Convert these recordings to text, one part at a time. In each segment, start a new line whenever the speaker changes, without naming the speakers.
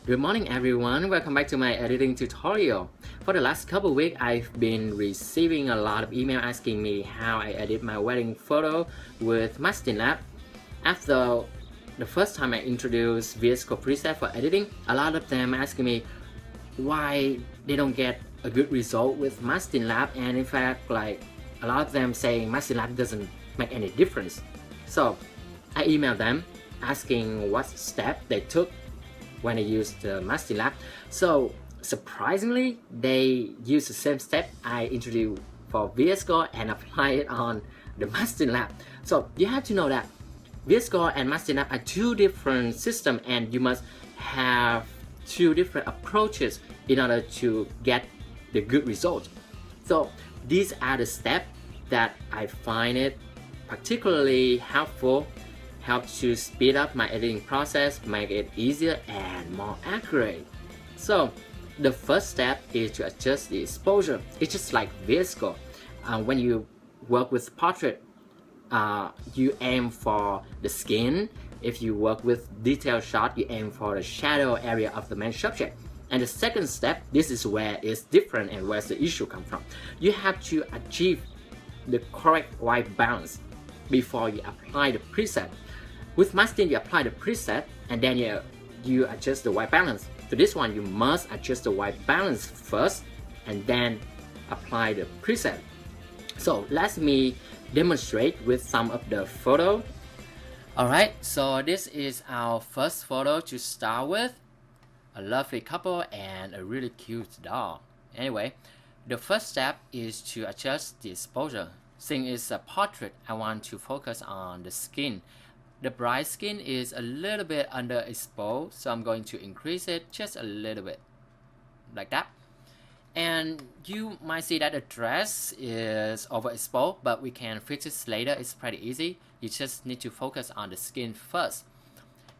Good morning everyone, welcome back to my editing tutorial. For the last couple of weeks, I've been receiving a lot of email asking me how I edit my wedding photo with Lab. After the first time I introduced VS Code preset for editing, a lot of them asking me why they don't get a good result with Lab, and in fact a lot of them saying Lab doesn't make any difference. So I emailed them asking what step they took when I used the Lab. So surprisingly, they used the same step I introduced for VS Code and apply it on the Lab. So you have to know that VS Code and Lab are two different systems, and you must have two different approaches in order to get the good result. So these are the steps that I find it particularly helpful, help to speed up my editing process, make it easier and more accurate. So the first step is to adjust the exposure. It's just like VS Code. When you work with portrait, you aim for the skin. If you work with detailed shot, you aim for the shadow area of the main subject. And the second step, this is where it's different and where the issue comes from. You have to achieve the correct white balance before you apply the preset. With masking, you apply the preset and then you adjust the white balance. For this one, you must adjust the white balance first and then apply the preset. So let me demonstrate with some of the photo. Alright, so this is our first photo to start with. A lovely couple and a really cute dog. Anyway, the first step is to adjust the exposure. Since it's a portrait, I want to focus on the skin. The bright skin is a little bit underexposed, so I'm going to increase it just a little bit, like that. And you might see that the dress is overexposed, but we can fix it later. It's pretty easy. You just need to focus on the skin first.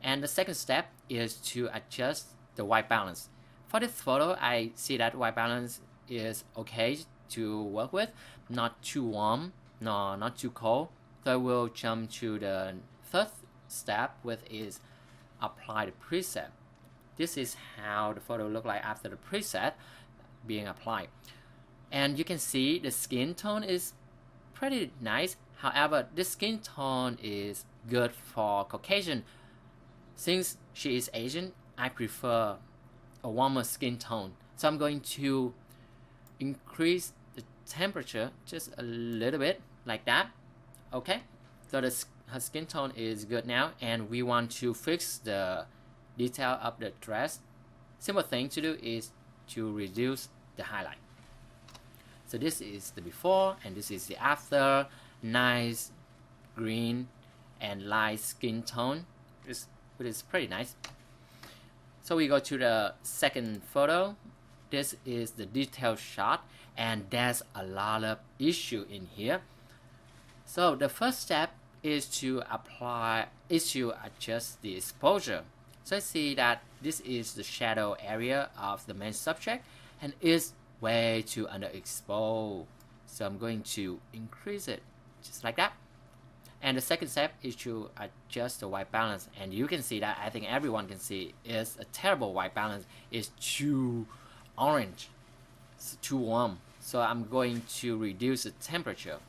And the second step is to adjust the white balance. For this photo, I see that white balance is okay to work with, not too warm, no, not too cold. So I will jump to the third step, which is apply the preset. This is how the photo look like after the preset being applied. And you can see the skin tone is pretty nice. However, this skin tone is good for Caucasian. Since she is Asian, I prefer a warmer skin tone. So I'm going to increase the temperature just a little bit, like that. Okay, so her skin tone is good now, and we want to fix the detail of the dress. Simple thing to do is to reduce the highlight. So this is the before and this is the after. Nice green and light skin tone. It is pretty nice. So we go to the second photo. This is the detailed shot, and there's a lot of issue in here. So the first step is to adjust the exposure. So I see that this is the shadow area of the main subject and is way too underexposed. So I'm going to increase it just like that. And the second step is to adjust the white balance, and you can see that I think everyone can see is a terrible white balance. It's too orange, it's too warm. So I'm going to reduce the temperature.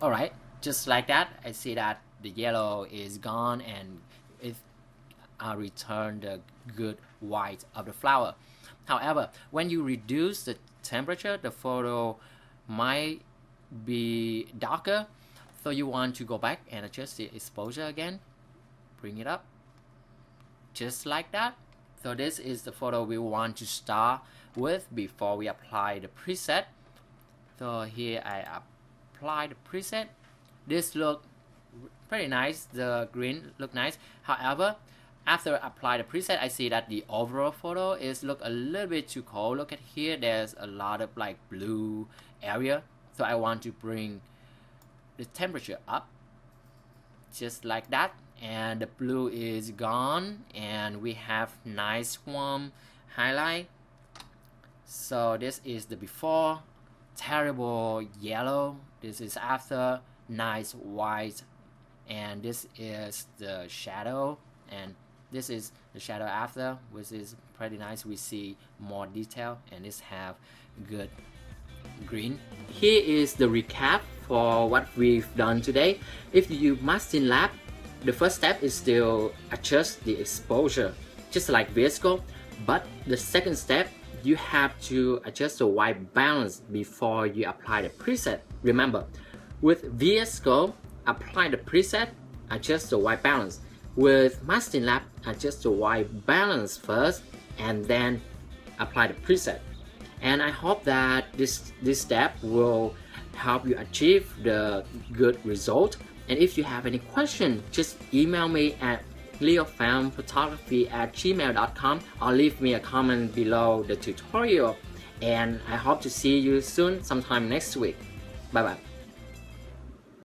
Alright, just like that, I see that the yellow is gone and it returned the good white of the flower. However, when you reduce the temperature, the photo might be darker, so you want to go back and adjust the exposure again, bring it up just like that. So this is the photo we want to start with before we apply the preset. So here I apply the preset. This look pretty nice, the green look nice. However, after I apply the preset, I see that the overall photo is look a little bit too cold. Look at here, there's a lot of like blue area. So I want to bring the temperature up just like that, and the blue is gone and we have nice warm highlight. So this is the before, terrible yellow. This is after, nice white, and this is the shadow And this is the shadow after, which is pretty nice. We see more detail and this have good green. Here is the recap for what we've done today. If you use masking lab, the first step is still adjust the exposure, just like VS Code, but the second step, you have to adjust the white balance before you apply the preset. Remember, with VS Code, apply the preset, adjust the white balance. With masking lab, adjust the white balance first and then apply the preset. And I hope that this step will help you achieve the good result. And if you have any question, just email me at leofilmphotography@gmail.com or leave me a comment below the tutorial. And I hope to see you soon, sometime next week. Bye bye.